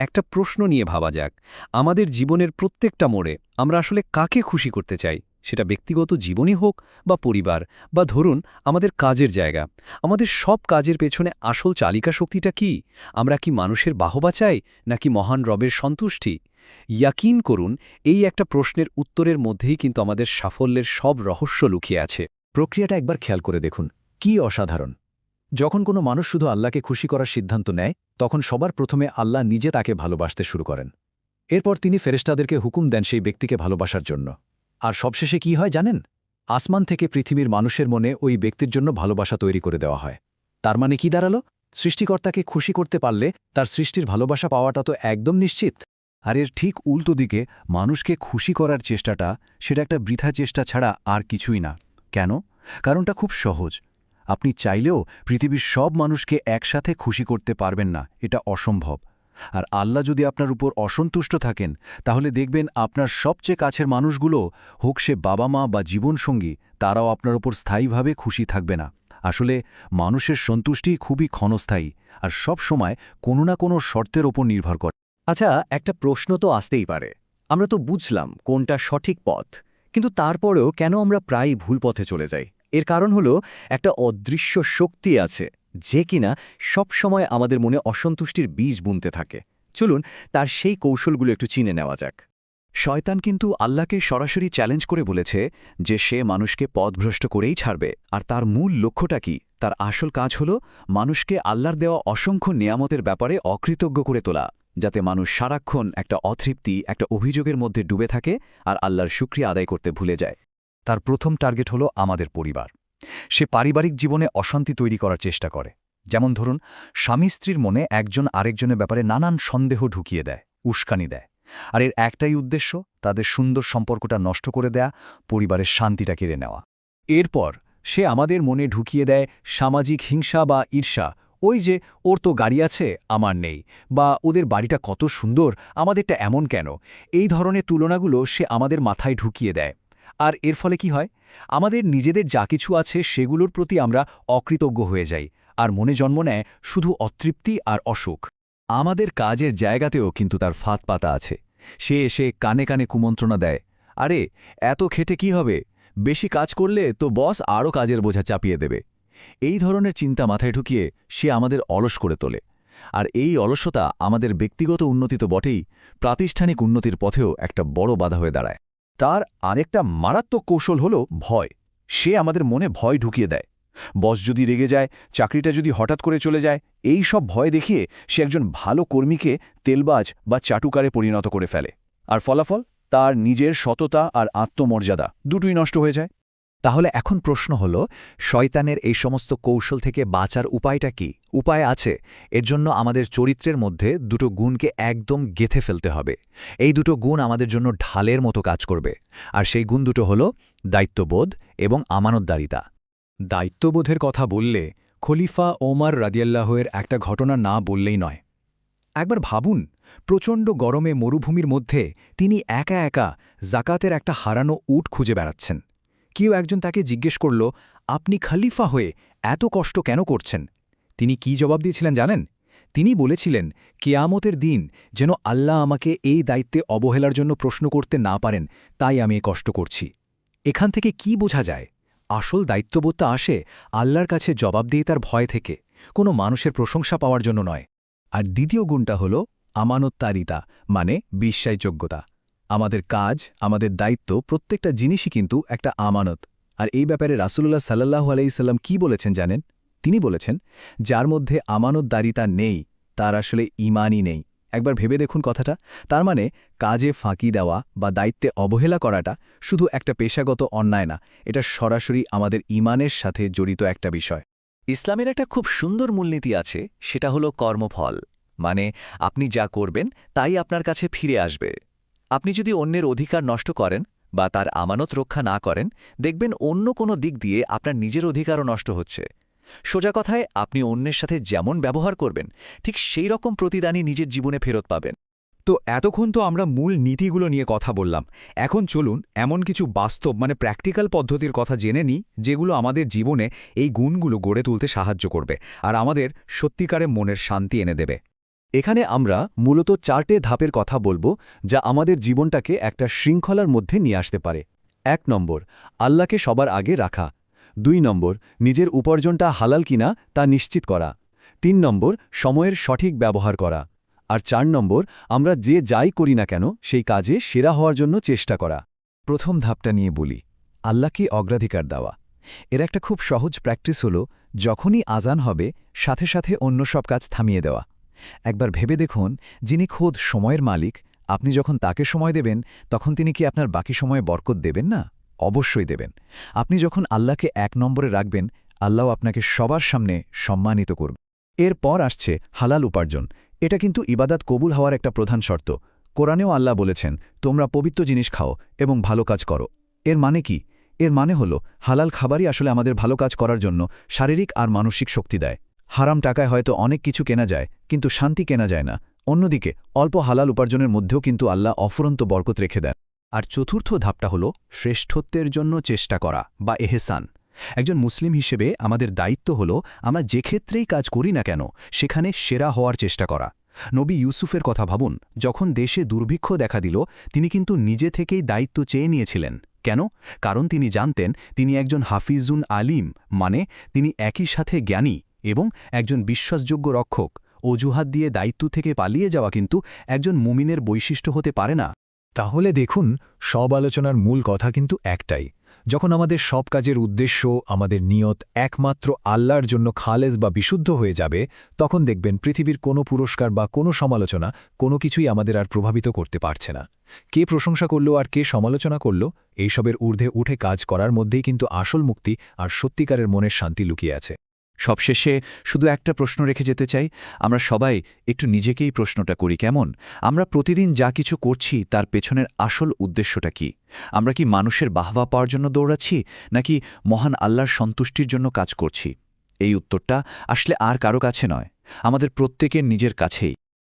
একটা প্রশ্ন নিয়ে ভাবা যাক, আমাদের জীবনের প্রত্যেকটা মোড়ে আমরা আসলে কাকে খুশি করতে চাই? সেটা ব্যক্তিগত জীবনই হোক বা পরিবার, বা ধরুন আমাদের কাজের জায়গা। আমাদের সব কাজের পেছনে আসল চালিকা শক্তিটা কি? আমরা কি মানুষের বাহবা চাই, নাকি মহান রবের সন্তুষ্টি? ইয়াকিন করুন, এই একটা প্রশ্নের উত্তরের মধ্যেই কিন্তু আমাদের সাফল্যের সব রহস্য লুকিয়ে আছে। প্রক্রিয়াটা একবার খেয়াল করে দেখুন, কি অসাধারণ। যখন কোনো মানুষ শুধু আল্লাহকে খুশি করার সিদ্ধান্ত নেয়, তখন সবার প্রথমে আল্লাহ নিজে তাকে ভালোবাসতে শুরু করেন। এরপর তিনি ফেরেশতাদেরকে হুকুম দেন সেই ব্যক্তিকে ভালোবাসার জন্য। আর সবশেষে কি হয় জানেন? আসমান থেকে পৃথিবীর মানুষের মনে ওই ব্যক্তির জন্য ভালোবাসা তৈরি করে দেওয়া হয়। তার মানে কি দাঁড়ালো? সৃষ্টিকর্তাকে খুশি করতে পারলে তার সৃষ্টির ভালোবাসা পাওয়াটা তো একদম নিশ্চিত। আর এর ঠিক উল্টো দিকে মানুষকে খুশি করার চেষ্টাটা, সেটা একটা বৃথা চেষ্টা ছাড়া আর কিছুই না। কেন? কারণটা খুব সহজ। আপনি চাইলেও পৃথিবীর সব মানুষকে একসাথে খুশি করতে পারবেন না, এটা অসম্ভব। আর আল্লাহ যদি আপনার উপর অসন্তুষ্ট থাকেন, তাহলে দেখবেন আপনার সবচেয়ে কাছের মানুষগুলো, হোক সে বাবা মা বা জীবনসঙ্গী, তারাও আপনার উপর স্থায়ীভাবে খুশি থাকবে না। আসলে মানুষের সন্তুষ্টি খুবই ক্ষণস্থায়ী, আর সব সময় কোনো না কোনো শর্তের ওপর নির্ভর করে। আচ্ছা, একটা প্রশ্ন তো আসতেই পারে। আমরা তো বুঝলাম কোনটা সঠিক পথ, কিন্তু তারপরেও কেন আমরা প্রায়ই ভুল পথে চলে যাই? এর কারণ হলো একটা অদৃশ্য শক্তি আছে, যে কিনা সবসময় আমাদের মনে অসন্তুষ্টির বীজ বুনতে থাকে। চলুন তার সেই কৌশলগুলো একটু চিনে নেওয়া যাক। শয়তান কিন্তু আল্লাহকে সরাসরি চ্যালেঞ্জ করে বলেছে যে সে মানুষকে পথভ্রষ্ট করেই ছাড়বে। আর তার মূল লক্ষ্যটা কি? তার আসল কাজ হল মানুষকে আল্লাহর দেওয়া অসংখ্য নিয়ামতের ব্যাপারে অকৃতজ্ঞ করে তোলা, যাতে মানুষ সারাক্ষণ একটা অতৃপ্তি, একটা অভিযোগের মধ্যে ডুবে থাকে আর আল্লাহর শুকরিয়া আদায় করতে ভুলে যায়। তার প্রথম টার্গেট হলো আমাদের পরিবার। সে পারিবারিক জীবনে অশান্তি তৈরি করার চেষ্টা করে। যেমন ধরুন, স্বামী স্ত্রীর মনে একজন আরেকজনের ব্যাপারে নানান সন্দেহ ঢুকিয়ে দেয়, উস্কানি দেয়। আর এর একটাই উদ্দেশ্য, তাদের সুন্দর সম্পর্কটা নষ্ট করে দেয়া, পরিবারের শান্তিটা কেড়ে নেওয়া। এরপর সে আমাদের মনে ঢুকিয়ে দেয় সামাজিক হিংসা বা ঈর্ষা। ওই যে, ওর তো গাড়ি আছে, আমার নেই, বা ওদের বাড়িটা কত সুন্দর, আমাদেরটা এমন কেন? এই ধরনের তুলনাগুলো সে আমাদের মাথায় ঢুকিয়ে দেয়। আর এর ফলে কি হয়? আমাদের নিজেদের যা কিছু আছে সেগুলোর প্রতি আমরা অকৃতজ্ঞ হয়ে যাই, আর মনে জন্ম নেয় শুধু অতৃপ্তি আর অসুখ। আমাদের কাজের জায়গাতেও কিন্তু তার ফাঁদ পাতা আছে। সে এসে কানে কানে কুমন্ত্রণা দেয়, আরে এত খেটে কি হবে, বেশি কাজ করলে তো বস আরও কাজের বোঝা চাপিয়ে দেবে। এই ধরনের চিন্তা মাথায় ঢুকিয়ে সে আমাদের অলস করে তোলে। আর এই অলসতা আমাদের ব্যক্তিগত উন্নতি তো বটেই, প্রাতিষ্ঠানিক উন্নতির পথেও একটা বড় বাধা হয়ে দাঁড়ায়। তার আরেকটা মারাত্মক কৌশল হল ভয়। সে আমাদের মনে ভয় ঢুকিয়ে দেয়। বস যদি রেগে যায়, চাকরিটা যদি হঠাৎ করে চলে যায়, এই সব ভয় দেখিয়ে সে একজন ভালো কর্মীকে তেলবাজ বা চাটুকারে পরিণত করে ফেলে। আর ফলাফল, তার নিজের সততা আর আত্মমর্যাদা দুটোই নষ্ট হয়ে যায়। তাহলে এখন প্রশ্ন হল, শয়তানের এই সমস্ত কৌশল থেকে বাঁচার উপায়টা কি? উপায় আছে। এর জন্য আমাদের চরিত্রের মধ্যে দুটো গুণকে একদম গেঁথে ফেলতে হবে। এই দুটো গুণ আমাদের জন্য ঢালের মতো কাজ করবে। আর সেই গুণ দুটো হল দায়িত্ববোধ এবং আমানতদারিতা। দায়িত্ববোধের কথা বললে খলিফা ওমর রাদিয়াল্লাহুর একটা ঘটনা না বললেই নয়। একবার ভাবুন, প্রচণ্ড গরমে মরুভূমির মধ্যে তিনি একা একা জাকাতের একটা হারানো উট খুঁজে বেড়াচ্ছেন। কেউ একজন তাকে জিজ্ঞেস করল, আপনি খলিফা হয়ে এত কষ্ট কেন করছেন? তিনি কি জবাব দিয়েছিলেন জানেন? তিনি বলেছিলেন, কিয়ামতের দিন যেন আল্লাহ আমাকে এই দায়িত্বে অবহেলার জন্য প্রশ্ন করতে না পারেন, তাই আমি এ কষ্ট করছি। এখান থেকে কি বোঝা যায়? আসল দায়িত্ববোধটা আসে আল্লাহর কাছে জবাবদিহিতার ভয় থেকে, কোনো মানুষের প্রশংসা পাওয়ার জন্য নয়। আর দ্বিতীয় গুণটা হল আমানতদারিতা, মানে বিশ্বাসযোগ্যতা। আমাদের কাজ, আমাদের দায়িত্ব, প্রত্যেকটা জিনিসই কিন্তু একটা আমানত। আর এই ব্যাপারে রাসূলুল্লাহ সাল্লাল্লাহু আলাইহি সাল্লাম কি বলেছেন জানেন? তিনি বলেছেন, যার মধ্যে আমানতদারিতা নেই, তার আসলে ঈমানই নেই। একবার ভেবে দেখুন কথাটা। তার মানে কাজে ফাঁকি দেওয়া বা দায়িত্বে অবহেলা করাটা শুধু একটা পেশাগত অন্যায় না, এটা সরাসরি আমাদের ঈমানের সাথে জড়িত একটা বিষয়। ইসলামের একটা খুব সুন্দর মূলনীতি আছে, সেটা হলো কর্মফল। মানে আপনি যা করবেন তাই আপনার কাছে ফিরে আসবে। আপনি যদি অন্যের অধিকার নষ্ট করেন বা তার আমানত রক্ষা না করেন, দেখবেন অন্য কোনো দিক দিয়ে আপনার নিজের অধিকারও নষ্ট হচ্ছে। সোজা কথায়, আপনি অন্যের সাথে যেমন ব্যবহার করবেন, ঠিক সেই রকম প্রতিদানই নিজের জীবনে ফেরত পাবেন। তো এতক্ষণ তো আমরা মূল নীতিগুলো নিয়ে কথা বললাম। এখন চলুন এমন কিছু বাস্তব, মানে প্র্যাকটিক্যাল পদ্ধতির কথা জেনে নিই, যেগুলো আমাদের জীবনে এই গুণগুলো গড়ে তুলতে সাহায্য করবে আর আমাদের সত্যিকারে মনের শান্তি এনে দেবে। এখানে আমরা মূলত 4টে ধাপের কথা বলবো যা আমাদের জীবনটাকে একটা শৃঙ্খলার মধ্যে নিয়ে আসতে পারে। 1 নম্বর, আল্লাহকে সবার আগে রাখা। 2 নম্বর, নিজের উপার্জনটা হালাল কিনা তা নিশ্চিত করা। 3 নম্বর, সময়ের সঠিক ব্যবহার করা। আর 4 নম্বর, আমরা যে যাই করি না কেন সেই কাজে সেরা হওয়ার জন্য চেষ্টা করা। প্রথম ধাপটা নিয়ে বলি, আল্লাহকে অগ্রাধিকার দেওয়া। এর একটা খুব সহজ প্র্যাকটিস হলো যখনই আজান হবে সাথে সাথে অন্য সব কাজ থামিয়ে দেওয়া। একবার ভেবে দেখুন, যিনি খোদ সময়ের মালিক, আপনি যখন তাকে সময় দেবেন তখন তিনি কি আপনার বাকি সময়ে বরকত দেবেন না? অবশ্যই দেবেন। আপনি যখন আল্লাহকে 1 নম্বরে রাখবেন, আল্লাহ আপনাকে সবার সামনে সম্মানিত করবে। এরপর আসছে হালাল উপার্জন। এটা কিন্তু ইবাদাত কবুল হওয়ার একটা প্রধান শর্ত। কোরআনেও আল্লাহ বলেছেন, তোমরা পবিত্র জিনিস খাও এবং ভালো কাজ করো। এর মানে কি? এর মানে হলো হালাল খাবারই আসলে আমাদের ভালো কাজ করার জন্য শারীরিক আর মানসিক শক্তি দেয়। হারাম টাকায় হয়তো অনেক কিছু কেনা যায়, কিন্তু শান্তি কেনা যায় না। অন্যদিকে অল্প হালাল উপার্জনের মধ্যেও কিন্তু আল্লাহ অফুরন্ত বরকত রেখে দেন। আর চতুর্থ ধাপটা হলো শ্রেষ্ঠত্বের জন্য চেষ্টা করা বা এহসান। একজন মুসলিম হিসেবে আমাদের দায়িত্ব হলো আমরা যে ক্ষেত্রেই কাজ করি না কেন সেখানে সেরা হওয়ার চেষ্টা করা। নবী ইউসুফের কথা ভাবুন, যখন দেশে দুর্ভিক্ষ দেখা দিল তিনি কিন্তু নিজে থেকেই দায়িত্ব চেয়ে নিয়েছিলেন। কেন? কারণ তিনি জানতেন তিনি একজন হাফিজুন আলিম, মানে তিনি একই সাথে জ্ঞানী এবং একজন বিশ্বাসযোগ্য রক্ষক। অজুহাত দিয়ে দায়িত্ব থেকে পালিয়ে যাওয়া কিন্তু একজন মুমিনের বৈশিষ্ট্য হতে পারে না। তাহলে দেখুন, সব আলোচনার মূল কথা কিন্তু একটাই। যখন আমাদের সব কাজের উদ্দেশ্য, আমাদের নিয়ত একমাত্র আল্লাহর জন্য খালেজ বা বিশুদ্ধ হয়ে যাবে, তখন দেখবেন পৃথিবীর কোনো পুরস্কার বা কোনো সমালোচনা কোনো কিছুই আমাদের আর প্রভাবিত করতে পারছে না। কে প্রশংসা করল আর কে সমালোচনা করল, এইসবের ঊর্ধ্বে উঠে কাজ করার মধ্যেই কিন্তু আসল মুক্তি আর সত্যিকারের মনের শান্তি লুকিয়ে আছে। সবশেষে শুধু একটা প্রশ্ন রেখে যেতে চাই, আমরা সবাই একটু নিজেকেই প্রশ্নটা করি কেমন? আমরা প্রতিদিন যা কিছু করছি তার পেছনের আসল উদ্দেশ্যটা কি? আমরা কি মানুষের বাহবা পাওয়ার জন্য দৌড়াচ্ছি, নাকি মহান আল্লাহর সন্তুষ্টির জন্য কাজ করছি? এই উত্তরটা আসলে আর কারো কাছে নয়, আমাদের প্রত্যেকের নিজের কাছেই।